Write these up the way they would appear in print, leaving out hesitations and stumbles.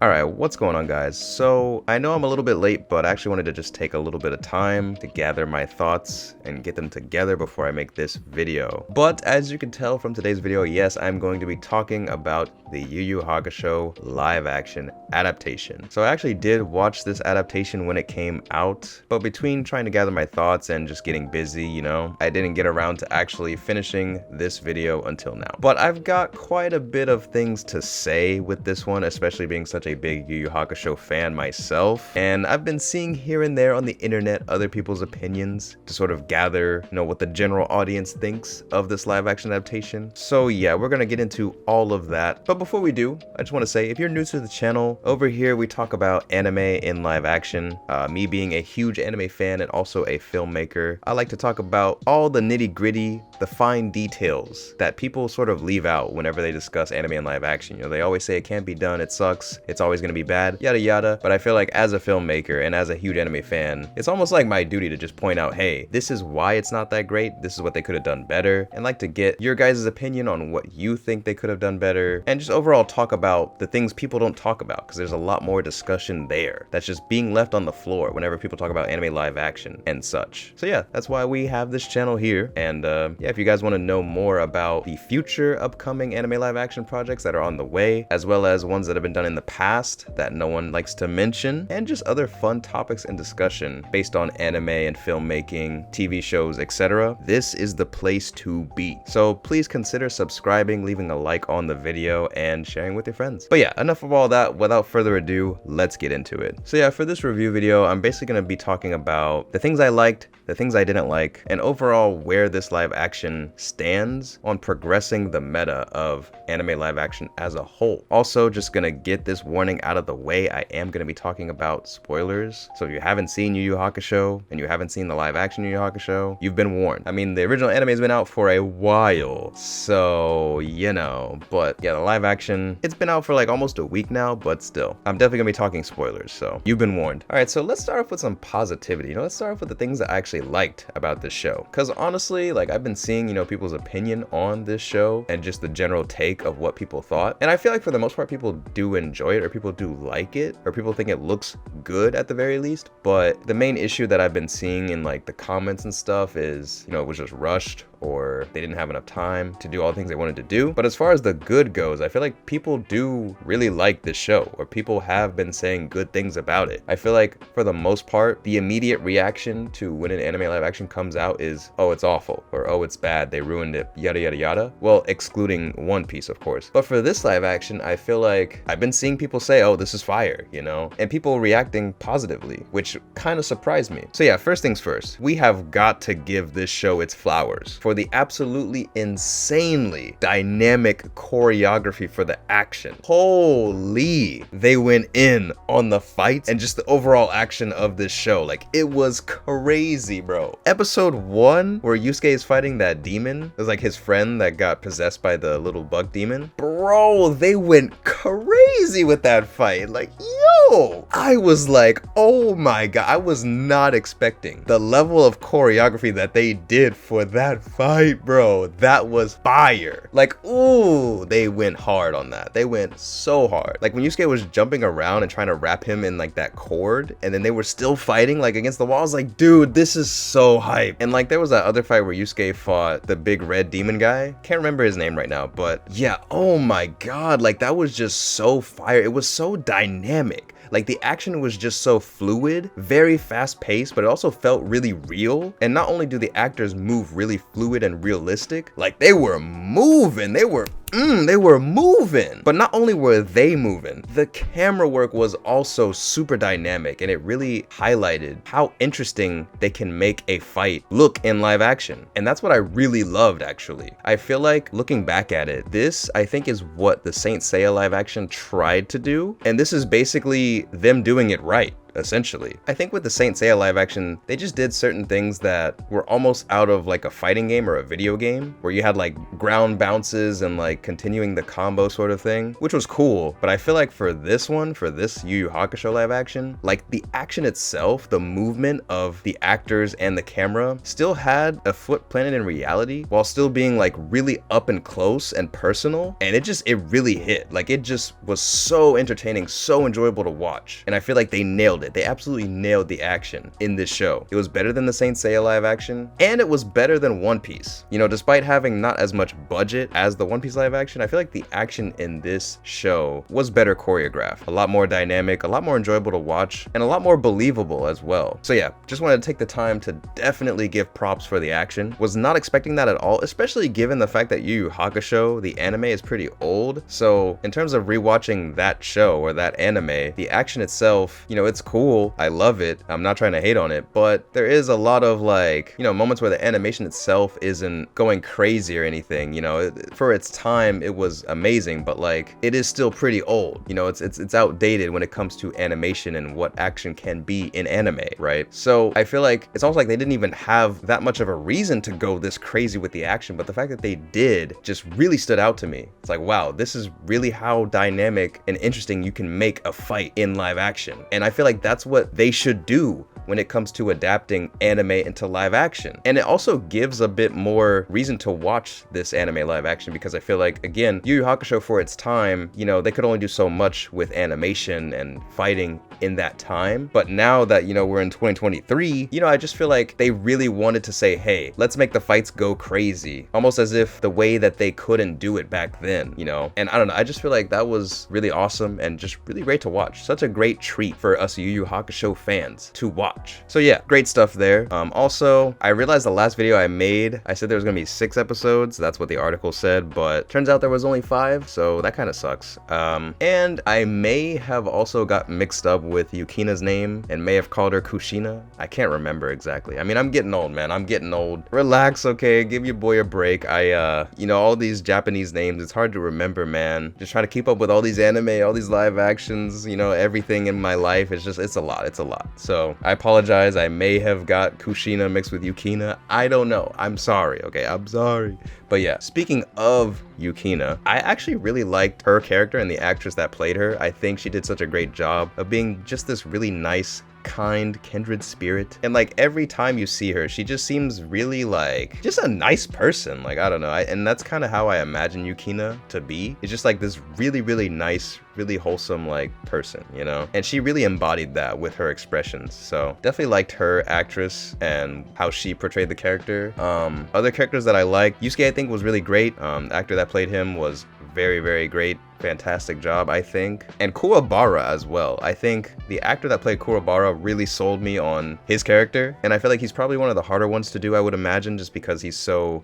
Alright, what's going on, guys? So, I know I'm a little bit late, but I actually wanted to just take a little bit of time to gather my thoughts and get them together before I make this video. But as you can tell from today's video, yes, I'm going to be talking about the Yu Yu Hakusho live action adaptation. So I actually did watch this adaptation when it came out, but between trying to gather my thoughts and just getting busy, I didn't get around to actually finishing this video until now. But I've got quite a bit of things to say with this one, especially being such a big Yu Yu Hakusho fan myself, and I've been seeing here and there on the internet other people's opinions to sort of gather, what the general audience thinks of this live action adaptation. So yeah, we're gonna get into all of that. But before we do, I just want to say, if you're new to the channel, over here we talk about anime in live action. Me being a huge anime fan and also a filmmaker, I like to talk about all the nitty-gritty, the fine details that people sort of leave out whenever they discuss anime in live action. They always say it can't be done, it sucks, it's always gonna be bad, yada yada. But I feel like as a filmmaker and as a huge anime fan, it's almost like my duty to just point out, hey, this is why it's not that great, this is what they could have done better, and like to get your guys' opinion on what you think they could have done better, and just overall talk about the things people don't talk about, because there's a lot more discussion there that's just being left on the floor whenever people talk about anime live action and such. So yeah, that's why we have this channel here. And yeah, if you guys want to know more about the future upcoming anime live action projects that are on the way, as well as ones that have been done in the past that no one likes to mention, and just other fun topics and discussion based on anime and filmmaking, TV shows, etc., this is the place to be. So please consider subscribing, leaving a like on the video, and sharing with your friends. But yeah, enough of all that. Without further ado, let's get into it. So yeah, for this review video, I'm basically going to be talking about the things I liked, the things I didn't like, and overall where this live action stands on progressing the meta of anime live action as a whole. Also, just gonna get this warning out of the way, I am gonna be talking about spoilers. So if you haven't seen Yu Yu Hakusho and you haven't seen the live action Yu Yu Hakusho, you've been warned. I mean, the original anime has been out for a while, so but yeah, the live action, it's been out for like almost a week now, but still, I'm definitely gonna be talking spoilers, so you've been warned. All right, so let's start off with some positivity. Let's start off with the things that I actually liked about this show, because honestly, like, I've been seeing people's opinion on this show and just the general take of what people thought, and I feel like for the most part people do enjoy it, or people do like it, or people think it looks good at the very least. But the main issue that I've been seeing in like the comments and stuff is it was just rushed, or they didn't have enough time to do all the things they wanted to do. But as far as the good goes, I feel like people do really like this show, or people have been saying good things about it. I feel like for the most part, the immediate reaction to when an anime live action comes out is, oh, it's awful, or oh, it's bad, they ruined it, yada yada yada. Well, excluding One Piece, of course. But for this live action, I feel like I've been seeing people say, oh, this is fire, and people reacting positively, which kind of surprised me. So yeah, first things first, we have got to give this show its flowers for the absolutely insanely dynamic choreography for the action. Holy, they went in on the fights and just the overall action of this show. Like, it was crazy, bro. Episode 1, where Yusuke is fighting that demon, it was like his friend that got possessed by the little bug demon. Bro, they went crazy with that fight. Like, yo, I was like, oh my god, I was not expecting the level of choreography that they did for that fight, bro. That was fire. Like, ooh, they went hard on that. They went so hard. Like, when Yusuke was jumping around and trying to wrap him in like that cord, and then they were still fighting like against the wall, I was like, dude, this is so hype. And like, there was that other fight where Yusuke fought the big red demon guy. Can't remember his name right now, but yeah, oh my god, like, that was just so fire. It was so dynamic. Like, the action was just so fluid, very fast paced, but it also felt really real. And not only do the actors move really fluid and realistic, like, they were moving, they were moving. But not only were they moving, the camera work was also super dynamic, and it really highlighted how interesting they can make a fight look in live action. And that's what I really loved, actually. I feel like, looking back at it, this, I think, is what the Saint Seiya live action tried to do. And this is basically them doing it right. essentially. I think with the Saint Seiya live action, they just did certain things that were almost out of like a fighting game or a video game, where you had like ground bounces and like continuing the combo sort of thing, which was cool. But I feel like for this one, for this Yu Yu Hakusho live action, like the action itself, the movement of the actors and the camera still had a foot planted in reality while still being like really up and close and personal. And it really hit. Like it just was so entertaining, so enjoyable to watch. And I feel like they nailed it. They absolutely nailed the action in this show. It was better than the Saint Seiya live action, and it was better than One Piece. You know, despite having not as much budget as the One Piece live action, I feel like the action in this show was better choreographed, a lot more dynamic, a lot more enjoyable to watch, and a lot more believable as well. So yeah, just wanted to take the time to definitely give props for the action. Was not expecting that at all, especially given the fact that Yu Yu Hakusho, the anime, is pretty old. So in terms of rewatching that show or that anime, the action itself, you know, it's cool. I love it. I'm not trying to hate on it, but there is a lot of like, you know, moments where the animation itself isn't going crazy or anything. You know, for its time, it was amazing, but like it is still pretty old. You know, it's outdated when it comes to animation and what action can be in anime, right? So I feel like it's almost like they didn't even have that much of a reason to go this crazy with the action, but the fact that they did just really stood out to me. It's like, wow, this is really how dynamic and interesting you can make a fight in live action. And I feel like that's what they should do when it comes to adapting anime into live action. And it also gives a bit more reason to watch this anime live action, because I feel like, again, Yu Yu Hakusho for its time, you know, they could only do so much with animation and fighting in that time. But now that, you know, we're in 2023, you know, I just feel like they really wanted to say, hey, let's make the fights go crazy, almost as if the way that they couldn't do it back then, you know? And I don't know, I just feel like that was really awesome and just really great to watch. Such a great treat for us Yu Yu Hakusho fans to watch. So yeah, great stuff there. Also, I realized the last video I made, I said there was gonna be 6 episodes. That's what the article said, but turns out there was only 5, so that kind of sucks. And I may have also got mixed up with Yukina's name and may have called her Kushina. I can't remember exactly. I mean, I'm getting old, man. I'm getting old. Relax, okay? Give your boy a break. You know, all these Japanese names, it's hard to remember, man. Just trying to keep up with all these anime, all these live actions, you know, everything in my life. It's a lot. So I apologize. I may have got Kushina mixed with Yukina. I don't know. I'm sorry, okay? I'm sorry. But yeah, speaking of Yukina, I actually really liked her character and the actress that played her. I think she did such a great job of being just this really nice, kind, kindred spirit. And like every time you see her, she just seems really like just a nice person. Like, I don't know. And that's kind of how I imagine Yukina to be. It's just like this really, really nice, really wholesome like person, you know? And she really embodied that with her expressions. So definitely liked her actress and how she portrayed the character. Other characters that I like, Yusuke I think was really great. The actor that played him was very, very great. Fantastic job, I think. And Kuwabara as well. I think the actor that played Kuwabara really sold me on his character, and I feel like he's probably one of the harder ones to do, I would imagine, just because he's so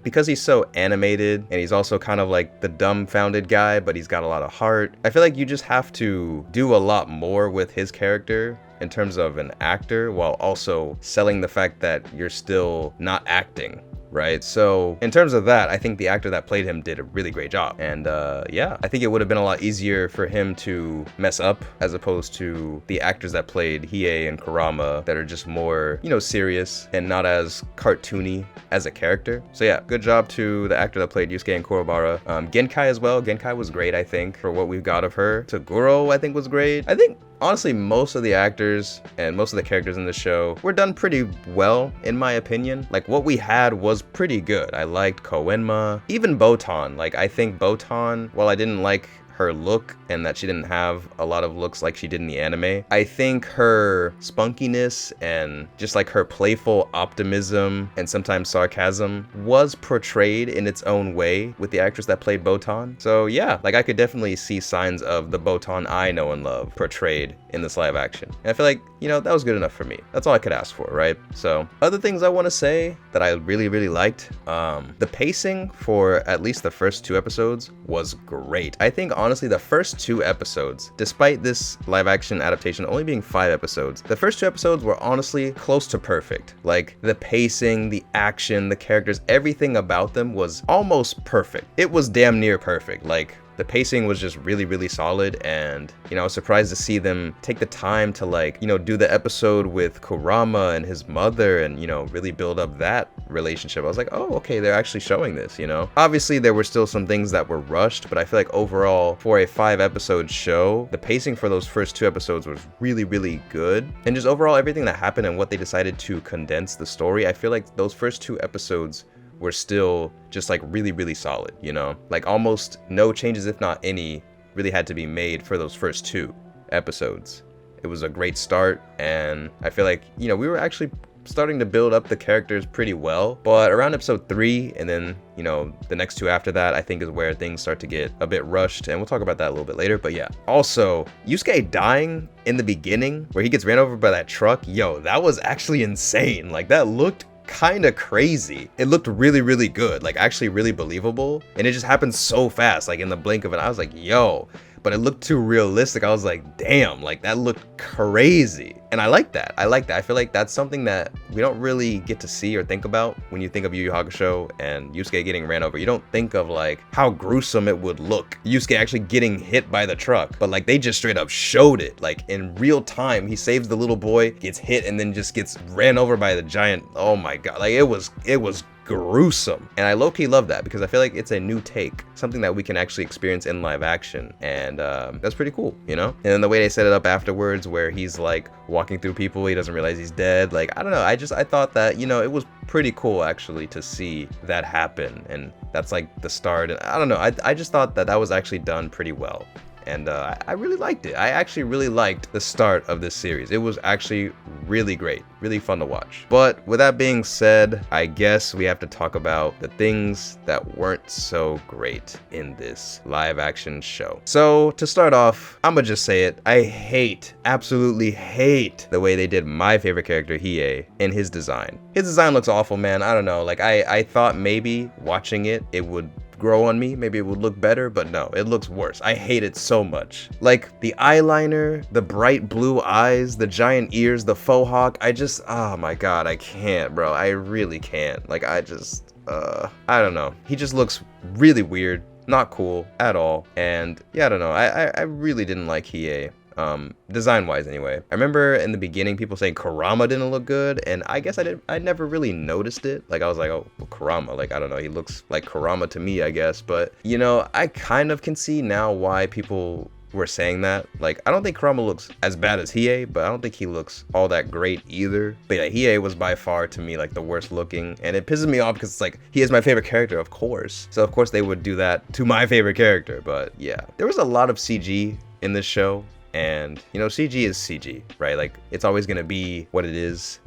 animated, and he's also kind of like the dumbfounded guy, but he's got a lot of heart. I feel like you just have to do a lot more with his character in terms of an actor, while also selling the fact that you're still not acting, right? So in terms of that, I think the actor that played him did a really great job. And yeah, I think it would have been a lot easier for him to mess up as opposed to the actors that played Hiei and Kurama that are just more, you know, serious and not as cartoony as a character. So yeah, good job to the actor that played Yusuke and Kuwabara. Genkai as well. Genkai was great, I think, for what we've got of her. Toguro, I think, was great. I think honestly, most of the actors and most of the characters in the show were done pretty well, in my opinion. Like, what we had was pretty good. I liked Koenma, even Botan. Like, I think Botan, while I didn't like her look and that she didn't have a lot of looks like she did in the anime, I think her spunkiness and just like her playful optimism and sometimes sarcasm was portrayed in its own way with the actress that played Botan. So yeah, like I could definitely see signs of the Botan I know and love portrayed in this live action. And I feel like, you know, that was good enough for me. That's all I could ask for, right? So other things I want to say that I really, really liked, the pacing for at least the first 2 episodes was great. I think honestly, the first 2 episodes, despite this live action adaptation only being 5 episodes, the first 2 episodes were honestly close to perfect. Like the pacing, the action, the characters, everything about them was almost perfect. It was damn near perfect. Like The pacing was just really, really solid, and I was surprised to see them take the time to like, do the episode with Kurama and his mother and, really build up that relationship. I was like, oh, okay, they're actually showing this, Obviously, there were still some things that were rushed, but I feel like overall, for a 5-episode show, the pacing for those first 2 episodes was really, really good. And just overall, everything that happened and what they decided to condense the story, I feel like those first 2 episodes were still just like really, really solid, Like almost no changes, if not any, really had to be made for those first 2 episodes. It was a great start, and I feel like, we were actually starting to build up the characters pretty well, but around episode 3 and then the next 2 after that, I think is where things start to get a bit rushed, and we'll talk about that a little bit later. But yeah, also Yusuke dying in the beginning where he gets ran over by that truck, yo, that was actually insane. Like that looked kind of crazy. It looked really, really good, like actually really believable, and it just happened so fast, like in the blink of it. I was like, yo, but it looked too realistic. I was like, damn, like that looked crazy. And I like that. I feel like that's something that we don't really get to see or think about when you think of Yu Yu Hakusho and Yusuke getting ran over. You don't think of like how gruesome it would look, Yusuke actually getting hit by the truck, but like they just straight up showed it. Like in real time, he saves the little boy, gets hit, and then just gets ran over by the giant. Oh my god, like it was gruesome. And I low-key love that because I feel like it's a new take, something that we can actually experience in live action, and that's pretty cool, And then the way they set it up afterwards where he's like walking through people, he doesn't realize he's dead, like I don't know, I thought that it was pretty cool actually to see that happen, and that's like the start. And I don't know, I just thought that was actually done pretty well. And I really liked it. I actually really liked the start of this series. It was actually really great, really fun to watch. But with that being said, I guess we have to talk about the things that weren't so great in this live action show. So to start off, I'ma just say it. I absolutely hate the way they did my favorite character, Hiei, in his design. His design looks awful, man. I don't know. Like I thought maybe watching it would grow on me, maybe it would look better, but no, it looks worse. I hate it so much. Like the eyeliner, the bright blue eyes, the giant ears, the faux hawk, oh my god, I can't, bro. I really can't. Like I don't know. He just looks really weird, not cool at all. And yeah, I don't know. I really didn't like Hiei. Design wise anyway. I remember in the beginning people saying Kurama didn't look good, and I guess I never really noticed it. Like I was like, oh, well, Kurama, like I don't know, he looks like Kurama to me, I guess. But I kind of can see now why people were saying that. Like I don't think Kurama looks as bad as Hiei, but I don't think he looks all that great either. But yeah, Hiei was by far to me like the worst looking, and it pisses me off because it's like he is my favorite character, of course. So of course they would do that to my favorite character. But yeah, there was a lot of CG in this show. And CG is CG, right? Like it's always gonna be what it is.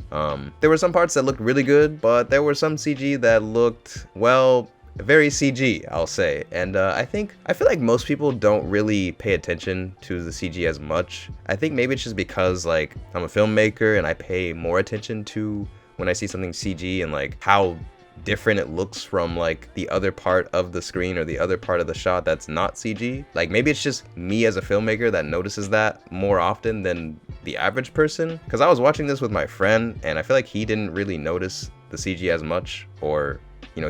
There were some parts that looked really good, but there were some CG that looked, well, very CG, I'll say. And I feel like most people don't really pay attention to the CG as much. I think maybe it's just because like I'm a filmmaker and I pay more attention to when I see something CG and like how different it looks from like the other part of the screen or the other part of the shot that's not CG. Like maybe it's just me as a filmmaker that notices that more often than the average person, because I was watching this with my friend and I feel like he didn't really notice the CG as much, or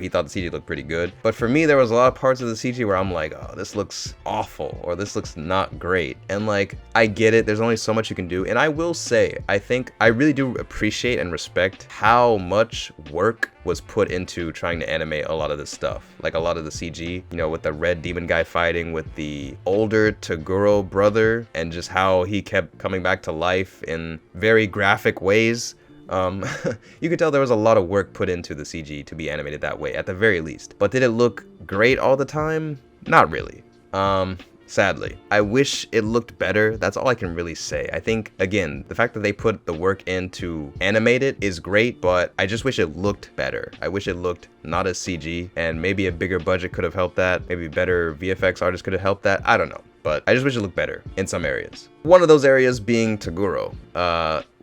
he thought the CG looked pretty good. But for me, there was a lot of parts of the CG where I'm like, oh, this looks awful, or this looks not great. And like, I get it, there's only so much you can do. And I will say, I think I really do appreciate and respect how much work was put into trying to animate a lot of this stuff. Like a lot of the CG, with the red demon guy fighting with the older Toguro brother, and just how he kept coming back to life in very graphic ways. You could tell there was a lot of work put into the CG to be animated that way, at the very least. But did it look great all the time? Not really. Sadly. I wish it looked better. That's all I can really say. I think, again, the fact that they put the work in to animate it is great, but I just wish it looked better. I wish it looked not as CG, and maybe a bigger budget could have helped that. Maybe better VFX artists could have helped that. I don't know. But I just wish it looked better in some areas. One of those areas being Toguro.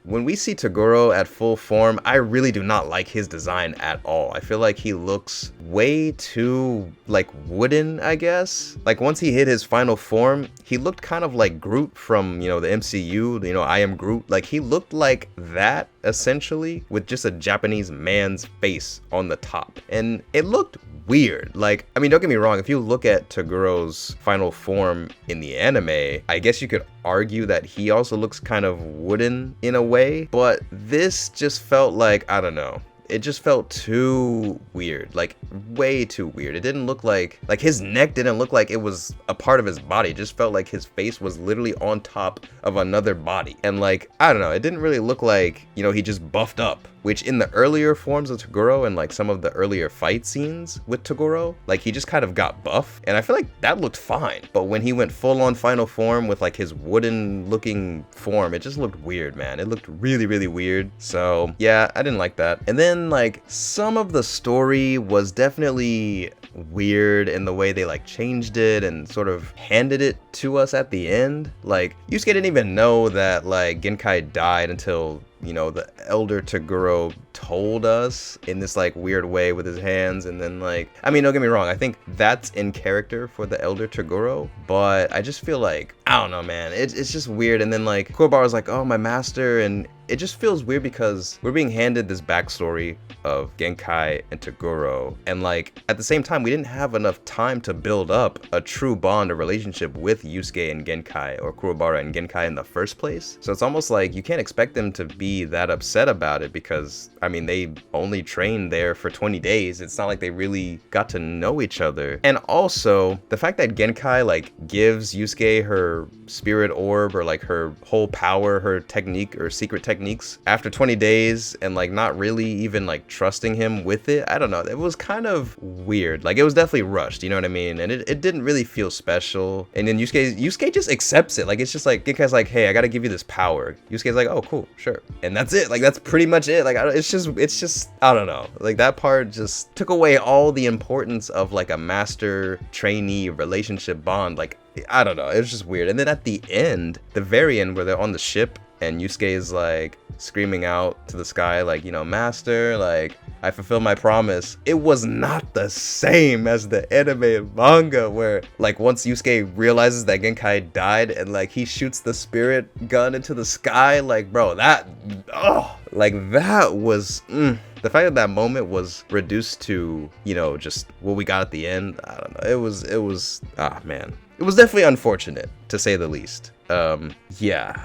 when we see Toguro at full form, I really do not like his design at all. I feel like he looks way too, like, wooden, I guess. Like, once he hit his final form, he looked kind of like Groot from, you know, the MCU, you know, I Am Groot. Like, he looked like that, essentially, with just a Japanese man's face on the top. And it looked weird. Like, I mean, don't get me wrong, if you look at Toguro's final form in the anime, I guess you could argue that he also looks kind of wooden in a way, but this just felt like, I don't know, it just felt too weird, like way too weird. It didn't look like his neck didn't look like it was a part of his body. It just felt like his face was literally on top of another body. And like, I don't know, it didn't really look like, you know, he just buffed up, which in the earlier forms of Toguro and like some of the earlier fight scenes with Toguro, like he just kind of got buff, and I feel like that looked fine. But when he went full on final form with like his wooden looking form, it just looked weird, man. It looked really, really weird. So yeah, I didn't like that. And then like some of the story was definitely weird in the way they like changed it and sort of handed it to us at the end. Like, Yusuke didn't even know that like Genkai died until, you know, the elder Toguro told us in this like weird way with his hands. And then like, I mean, don't get me wrong, I think that's in character for the elder Toguro, but I just feel like, I don't know, man, it's just weird. And then like Kuwabara's like, oh, my master, and it just feels weird because we're being handed this backstory of Genkai and Toguro, and like at the same time we didn't have enough time to build up a true bond or relationship with Yusuke and Genkai, or Kuwabara and Genkai in the first place. So it's almost like you can't expect them to be that upset about it, because I mean, they only trained there for 20 days. It's not like they really got to know each other. And also the fact that Genkai like gives Yusuke her spirit orb, or like her whole power, her technique or secret techniques after 20 days, and like not really even like trusting him with it. I don't know, it was kind of weird. Like, it was definitely rushed, you know what I mean? And it didn't really feel special. And then Yusuke just accepts it. Like, it's just like Genkai's like, hey, I gotta give you this power. Yusuke's like, oh cool, sure. And that's it. Like, that's pretty much it. Like, it's just I don't know, like that part just took away all the importance of like a master trainee relationship bond. Like, I don't know, it was just weird. And then at the end, the very end, where they're on the ship and Yusuke is like screaming out to the sky, like, you know, master, like, I fulfilled my promise. It was not the same as the anime and manga, where like once Yusuke realizes that Genkai died and like he shoots the spirit gun into the sky, like, bro, that, oh, like that was, the fact that that moment was reduced to, you know, just what we got at the end, I don't know, it was, ah, man. It was definitely unfortunate, to say the least. Yeah.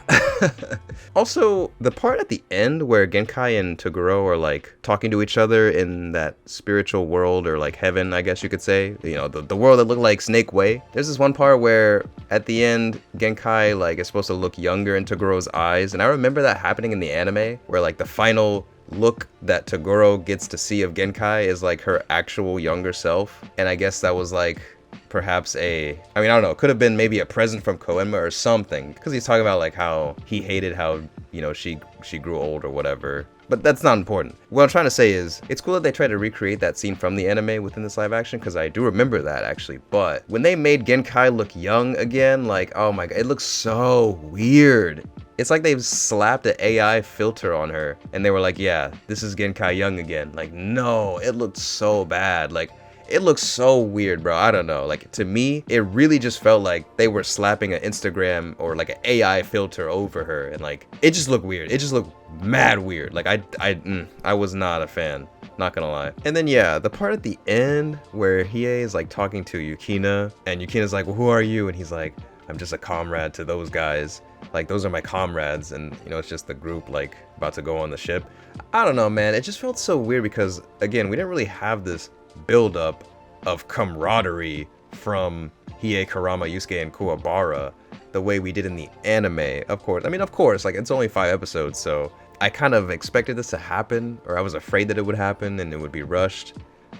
Also, the part at the end where Genkai and Toguro are like talking to each other in that spiritual world, or like heaven, I guess you could say, you know, the world that looked like Snake Way. There's this one part where at the end, Genkai like is supposed to look younger in Toguro's eyes, and I remember that happening in the anime, where like the final look that Toguro gets to see of Genkai is like her actual younger self. And I guess that was like perhaps I mean, I don't know, it could have been maybe a present from Koenma or something, because he's talking about like how he hated how, you know, she grew old or whatever. But that's not important. What I'm trying to say is, it's cool that they tried to recreate that scene from the anime within this live action, because I do remember that actually. But when they made Genkai look young again, like, oh my god, it looks so weird. It's like they've slapped an AI filter on her and they were like, yeah, this is Genkai young again. Like, no, it looked so bad. Like, it looks so weird, bro. I don't know. Like, to me, it really just felt like they were slapping an Instagram or like an AI filter over her, and like, it just looked weird. It just looked mad weird. Like, I was not a fan, not gonna lie. And then yeah, the part at the end where Hiei is like talking to Yukina, and Yukina's like, well, who are you? And he's like, I'm just a comrade to those guys. Like, those are my comrades, and you know, it's just the group like about to go on the ship. I don't know, man. It just felt so weird because, again, we didn't really have this build-up of camaraderie from Hiei, Kurama, Yusuke, and Kuwabara the way we did in the anime. Of course, I mean, of course, like, it's only 5 episodes, so I kind of expected this to happen, or I was afraid that it would happen and it would be rushed.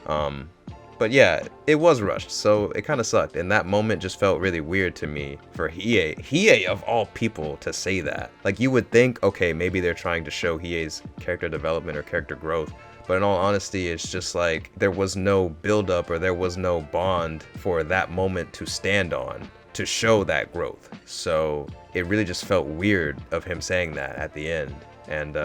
But yeah, it was rushed, so it kind of sucked, and that moment just felt really weird to me for Hiei of all people to say that. Like, you would think, okay, maybe they're trying to show Hiei's character development or character growth, but in all honesty, it's just like there was no build-up or there was no bond for that moment to stand on to show that growth. So it really just felt weird of him saying that at the end. And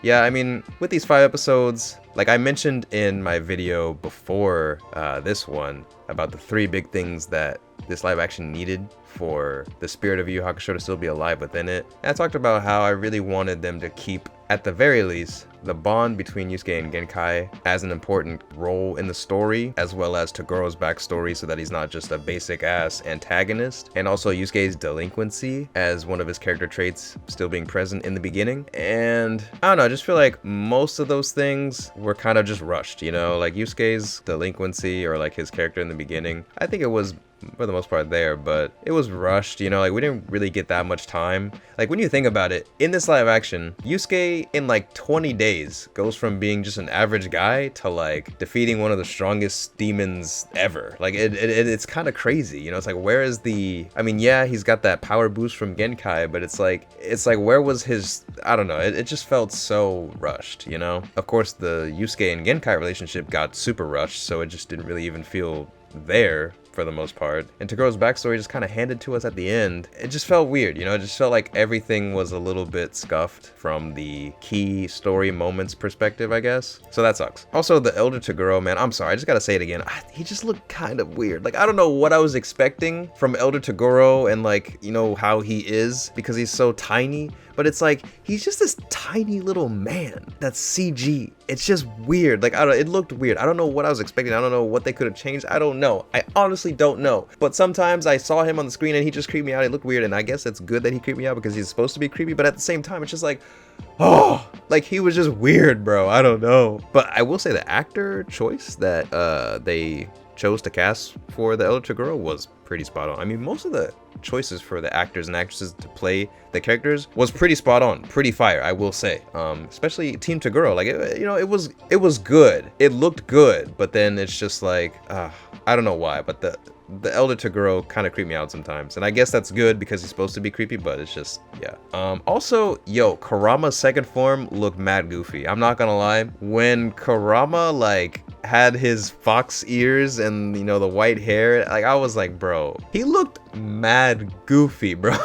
yeah, I mean, with these 5 episodes, like I mentioned in my video before this one about the 3 big things that this live action needed for the spirit of Yu Yu Hakusho to still be alive within it. And I talked about how I really wanted them to keep, at the very least, the bond between Yusuke and Genkai as an important role in the story, as well as Togoro's backstory so that he's not just a basic ass antagonist, and also Yusuke's delinquency as one of his character traits still being present in the beginning. And I don't know, I just feel like most of those things were kind of just rushed, you know, like Yusuke's delinquency or like his character in the beginning, I think it was for the most part there, but it was rushed, you know, like we didn't really get that much time. Like when you think about it, in this live action, Yusuke in like 20 days goes from being just an average guy to like defeating one of the strongest demons ever. Like it's kind of crazy, you know, it's like where is the, I mean, yeah, he's got that power boost from Genkai, but it's like where was his, I don't know, it just felt so rushed, you know? Of course, the Yusuke and Genkai relationship got super rushed, so it just didn't really even feel there for the most part. And Togoro's backstory just kind of handed to us at the end. It just felt weird, you know, it just felt like everything was a little bit scuffed from the key story moments perspective, I guess. So that sucks. Also, the elder Toguro, man, I'm sorry, I just gotta say it again. He just looked kind of weird. Like, I don't know what I was expecting from Elder Toguro and like, you know, how he is because he's so tiny. But it's like, he's just this tiny little man that's CG. It's just weird. Like, I don't, it looked weird. I don't know what I was expecting. I don't know what they could have changed. I don't know. I honestly don't know. But sometimes I saw him on the screen and he just creeped me out. It looked weird. And I guess it's good that he creeped me out because he's supposed to be creepy. But at the same time, it's just like, oh, like he was just weird, bro. I don't know. But I will say the actor choice that they chose to cast for the Elder Toguro was pretty spot on. I mean, most of the choices for the actors and actresses to play the characters was pretty spot on, pretty fire, I will say. Especially Team Toguro, like you know, it was good. It looked good, but then it's just like, I don't know why, but the Elder Toguro kind of creep me out sometimes, and I guess that's good because he's supposed to be creepy, but it's just, yeah. Also, yo, Kurama's second form looked mad goofy. I'm not gonna lie. When Kurama like had his fox ears and, you know, the white hair, like I was like, bro, he looked mad goofy, bro.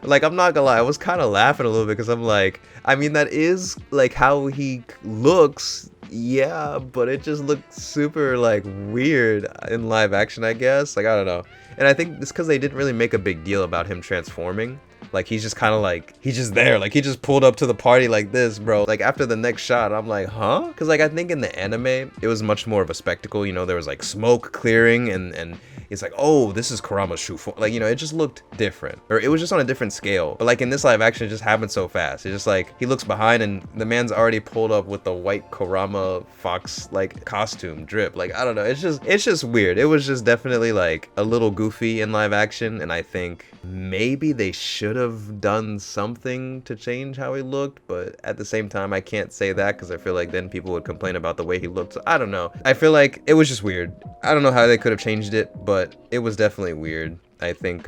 Like, I'm not gonna lie, I was kind of laughing a little bit because I'm like, I mean, that is like how he looks, yeah, but it just looked super like weird in live action, I guess. Like, I don't know. And I think it's because they didn't really make a big deal about him transforming. Like, he's just kind of like, he's just there. Like, he just pulled up to the party like this, bro. Like, after the next shot, I'm like, huh? Because, like, I think in the anime, it was much more of a spectacle. You know, there was, like, smoke clearing and it's like, oh, this is Kurama's true form. Like, you know, it just looked different. Or it was just on a different scale. But, like, in this live action, it just happened so fast. It's just, like, he looks behind and the man's already pulled up with the white Kurama fox, like, costume drip. Like, I don't know. It's just weird. It was just definitely, like, a little goofy in live action. And I think maybe they should have done something to change how he looked, but at the same time I can't say that because I feel like then people would complain about the way he looked. So I don't know. I feel like it was just weird. I don't know how they could have changed it, but it was definitely weird. I think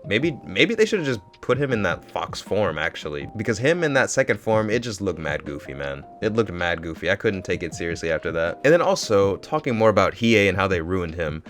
maybe they should have just put him in that fox form, actually, because him in that second form, it just looked mad goofy, man. It looked mad goofy. I couldn't take it seriously after that. And then also talking more about Hiei and how they ruined him,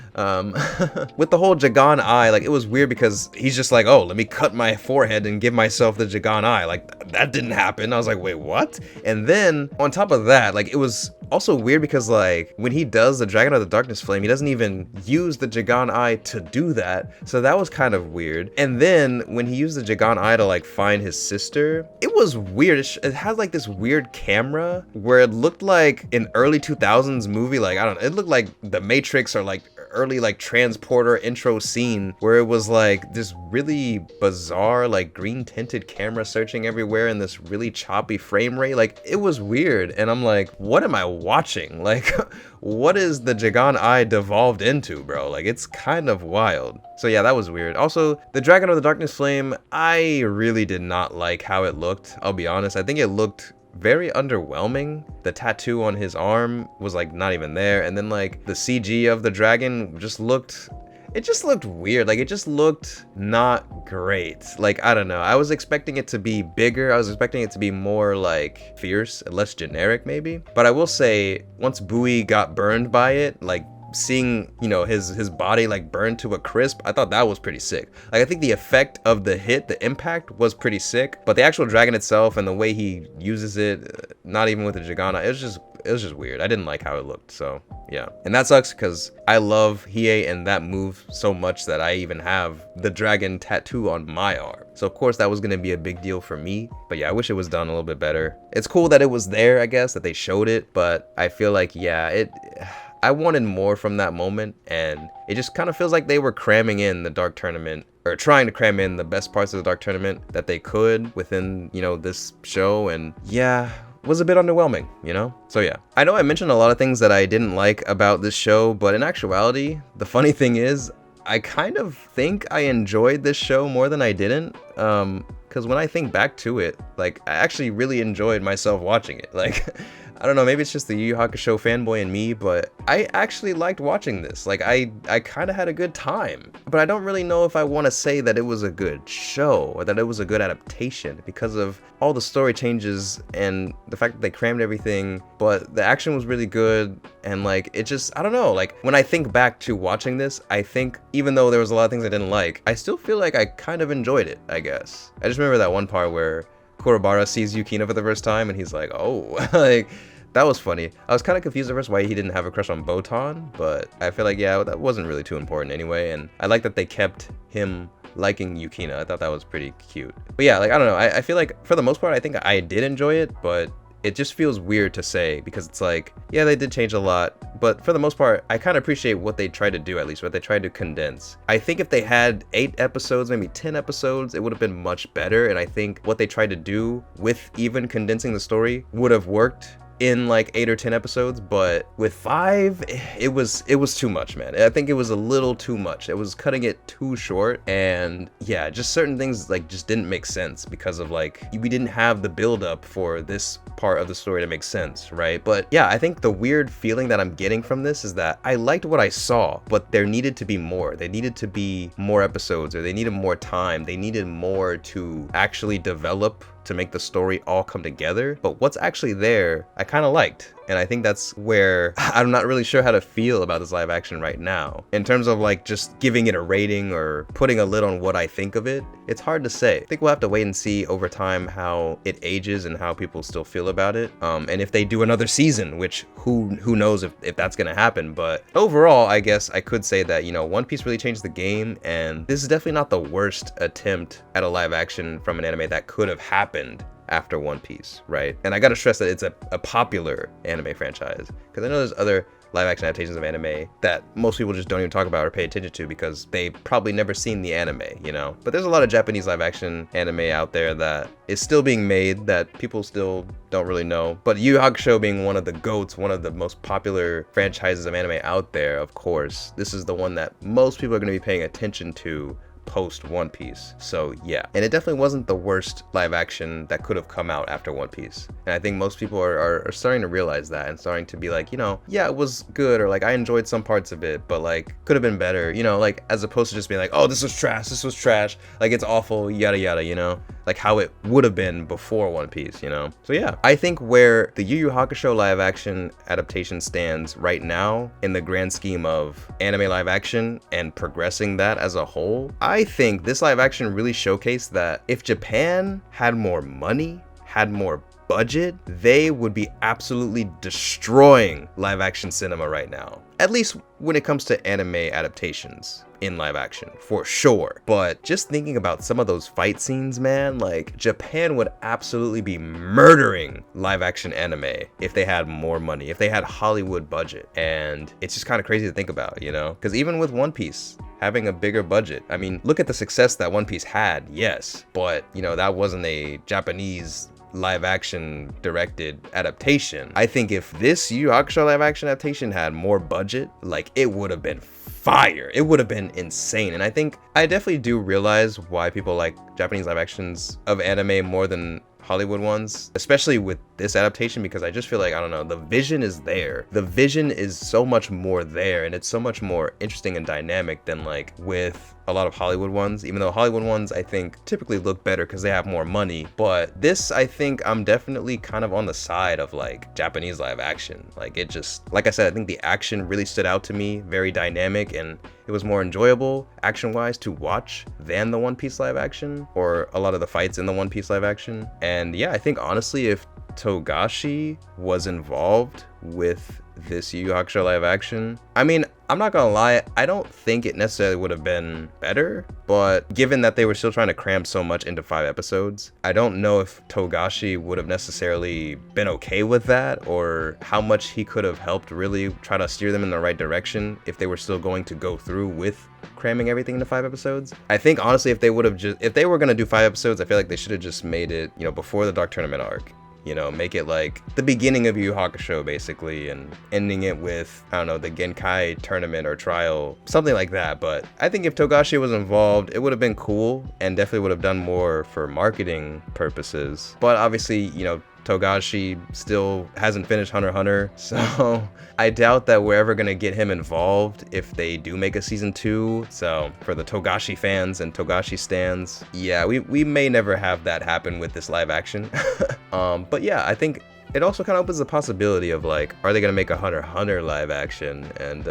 with the whole Jagan eye, like, it was weird because he's just like, oh, let me cut my forehead and give myself the Jagan eye. Like, that didn't happen. I was like, wait, what? And then on top of that, like, it was also weird because, like, when he does the Dragon of the Darkness Flame, he doesn't even use the Jagan eye to do that. So that was kind of weird. And then when he used the Jagan eye to, like, find his sister, it was weird. It had, like, this weird camera where it looked like an early 2000s movie. Like, I don't know, it looked like The Matrix or, like, early, like, transporter intro scene where it was like this really bizarre, like, green tinted camera searching everywhere and this really choppy frame rate. Like, it was weird. And I'm like, what am I watching? Like, what is the Jagan eye devolved into, bro? Like, it's kind of wild. So yeah, that was weird. Also, the Dragon of the Darkness Flame, I really did not like how it looked. I'll be honest. I think it looked very underwhelming. The tattoo on his arm was, like, not even there. And then, like, the CG of the dragon just looked, it just looked weird. Like, it just looked not great. Like, I don't know. I was expecting it to be bigger. I was expecting it to be more, like, fierce and less generic, maybe. But I will say, once Bui got burned by it, like, seeing, you know, his body like burned to a crisp, I thought that was pretty sick. Like, I think the effect of the hit, the impact was pretty sick, but the actual dragon itself and the way he uses it, not even with the Jagana, it was just weird. I didn't like how it looked, so yeah. And that sucks because I love Hiei and that move so much that I even have the dragon tattoo on my arm. So of course that was gonna be a big deal for me, but yeah, I wish it was done a little bit better. It's cool that it was there, I guess, that they showed it, but I feel like, yeah, I wanted more from that moment, and it just kind of feels like they were cramming in the Dark Tournament, or trying to cram in the best parts of the Dark Tournament that they could within, you know, this show, and yeah, was a bit underwhelming, you know? So yeah, I know I mentioned a lot of things that I didn't like about this show, but in actuality, the funny thing is, I kind of think I enjoyed this show more than I didn't, because when I think back to it, like, I actually really enjoyed myself watching it. Like, I don't know, maybe it's just the Yu Yu Hakusho fanboy in me, but I actually liked watching this. Like, I kind of had a good time, but I don't really know if I want to say that it was a good show or that it was a good adaptation because of all the story changes and the fact that they crammed everything, but the action was really good, and like, it just, I don't know, like, when I think back to watching this, I think even though there was a lot of things I didn't like, I still feel like I kind of enjoyed it, I guess. I just remember that one part where Kurobara sees Yukina for the first time and he's like, oh, like, that was funny. I was kind of confused at first why he didn't have a crush on Botan, but I feel like, yeah, that wasn't really too important anyway, and I like that they kept him liking Yukina. I thought that was pretty cute. But yeah, like, I don't know, I feel like for the most part, I think I did enjoy it, but it just feels weird to say because it's like, yeah, they did change a lot, but for the most part, I kind of appreciate what they tried to do, at least what they tried to condense. I think if they had 8 episodes, maybe 10 episodes, it would have been much better, and I think what they tried to do with even condensing the story would have worked in like 8 or 10 episodes, but with 5, it was too much, man. I think it was a little too much. It was cutting it too short, and yeah, just certain things like just didn't make sense because of like, we didn't have the build up for this part of the story to make sense, right? But yeah, I think the weird feeling that I'm getting from this is that I liked what I saw, but there needed to be more. There needed to be more episodes, or they needed more time. They needed more to actually develop to make the story all come together. But what's actually there, I kind of liked. And I think that's where I'm not really sure how to feel about this live action right now. In terms of like just giving it a rating or putting a lid on what I think of it, it's hard to say. I think we'll have to wait and see over time how it ages and how people still feel about it. And if they do another season, which who knows if that's gonna happen. But overall, I guess I could say that, you know, One Piece really changed the game, and this is definitely not the worst attempt at a live action from an anime that could have happened after One Piece, right? And I gotta stress that it's a popular anime franchise, because I know there's other live action adaptations of anime that most people just don't even talk about or pay attention to because they probably never seen the anime, you know? But there's a lot of Japanese live action anime out there that is still being made that people still don't really know. But Yu Yu Hakusho being one of the GOATs, one of the most popular franchises of anime out there, of course, this is the one that most people are gonna be paying attention to post One Piece. So yeah, and it definitely wasn't the worst live action that could have come out after One Piece, and I think most people are starting to realize that and starting to be like, you know, yeah, it was good, or like I enjoyed some parts of it, but like could have been better, you know, like as opposed to just being like, oh, this was trash, like it's awful, yada yada, you know, like how it would have been before One Piece, you know? So yeah, I think where the Yu Yu Hakusho live action adaptation stands right now in the grand scheme of anime live action and progressing that as a whole, I think this live action really showcased that if Japan had more money, had more budget, they would be absolutely destroying live action cinema right now. At least when it comes to anime adaptations in live action, for sure. But just thinking about some of those fight scenes, man, like Japan would absolutely be murdering live action anime if they had more money, if they had Hollywood budget. And it's just kind of crazy to think about, you know? Because even with One Piece having a bigger budget, I mean, look at the success that One Piece had, yes, but you know, that wasn't a Japanese live action directed adaptation. I think if this Yu Yu Hakusho live action adaptation had more budget, like it would have been fire. It would have been insane. And I think I definitely do realize why people like Japanese live actions of anime more than Hollywood ones, especially with this adaptation, because I just feel like, I don't know, the vision is there. The vision is so much more there, and it's so much more interesting and dynamic than like with a lot of Hollywood ones, even though Hollywood ones I think typically look better because they have more money. But this, I think I'm definitely kind of on the side of like Japanese live action. Like it just, like I said, I think the action really stood out to me, very dynamic, and it was more enjoyable action-wise to watch than the One Piece live action, or a lot of the fights in the One Piece live action. And yeah, I think honestly, if Togashi was involved with this Yu Yu Hakusho live action, I mean, I'm not gonna lie, I don't think it necessarily would have been better, but given that they were still trying to cram so much into 5 episodes, I don't know if Togashi would have necessarily been okay with that, or how much he could have helped really try to steer them in the right direction if they were still going to go through with cramming everything into 5 episodes. I think honestly, if they were gonna do 5 episodes, I feel like they should have just made it, you know, before the Dark Tournament arc. You know, make it like the beginning of Yu Yu Hakusho basically, and ending it with, I don't know, the Genkai tournament or trial, something like that. But I think if Togashi was involved, it would have been cool and definitely would have done more for marketing purposes. But obviously, you know, Togashi still hasn't finished Hunter x Hunter, so I doubt that we're ever gonna get him involved if they do make a season 2. So for the Togashi fans and Togashi stans, yeah, we may never have that happen with this live action. But yeah, I think it also kind of opens the possibility of like, are they gonna make a Hunter x Hunter live action? And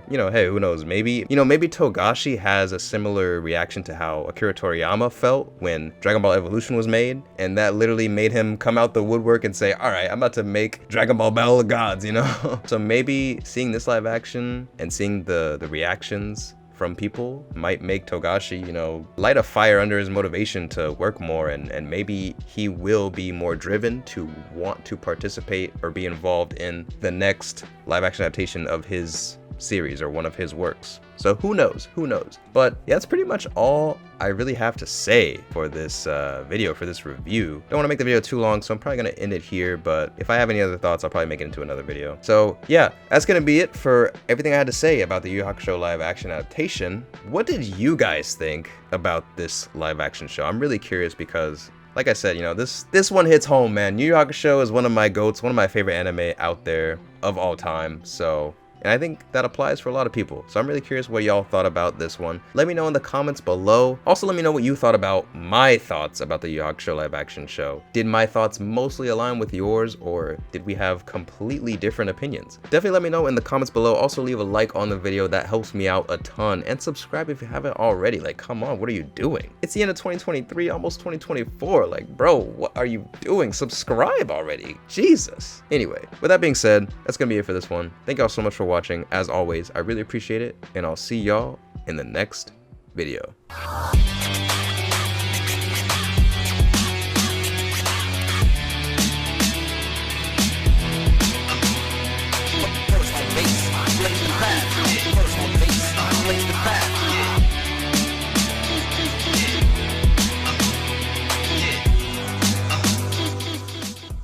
you know, hey, who knows? Maybe, you know, maybe Togashi has a similar reaction to how Akira Toriyama felt when Dragon Ball Evolution was made, and that literally made him come out the woodwork and say, all right, I'm about to make Dragon Ball Battle of Gods, you know? So maybe seeing this live action and seeing the reactions from people might make Togashi, you know, light a fire under his motivation to work more, and maybe he will be more driven to want to participate or be involved in the next live action adaptation of his series or one of his works. So who knows? Who knows? But yeah, that's pretty much all I really have to say for this video, for this review. Don't want to make the video too long, so I'm probably going to end it here. But if I have any other thoughts, I'll probably make it into another video. So yeah, that's going to be it for everything I had to say about the Yu Yu Hakusho live action adaptation. What did you guys think about this live action show? I'm really curious because, like I said, you know, this one hits home, man. Yu Yu Hakusho is one of my goats, one of my favorite anime out there of all time. So, and I think that applies for a lot of people. So I'm really curious what y'all thought about this one. Let me know in the comments below. Also, let me know what you thought about my thoughts about the Yu Yu Hakusho live action show. Did my thoughts mostly align with yours, or did we have completely different opinions? Definitely let me know in the comments below. Also, leave a like on the video. That helps me out a ton. And subscribe if you haven't already. Like, come on, what are you doing? It's the end of 2023, almost 2024. Like, bro, what are you doing? Subscribe already. Jesus. Anyway, with that being said, that's gonna be it for this one. Thank y'all so much for watching. As always, I really appreciate it, and I'll see y'all in the next video.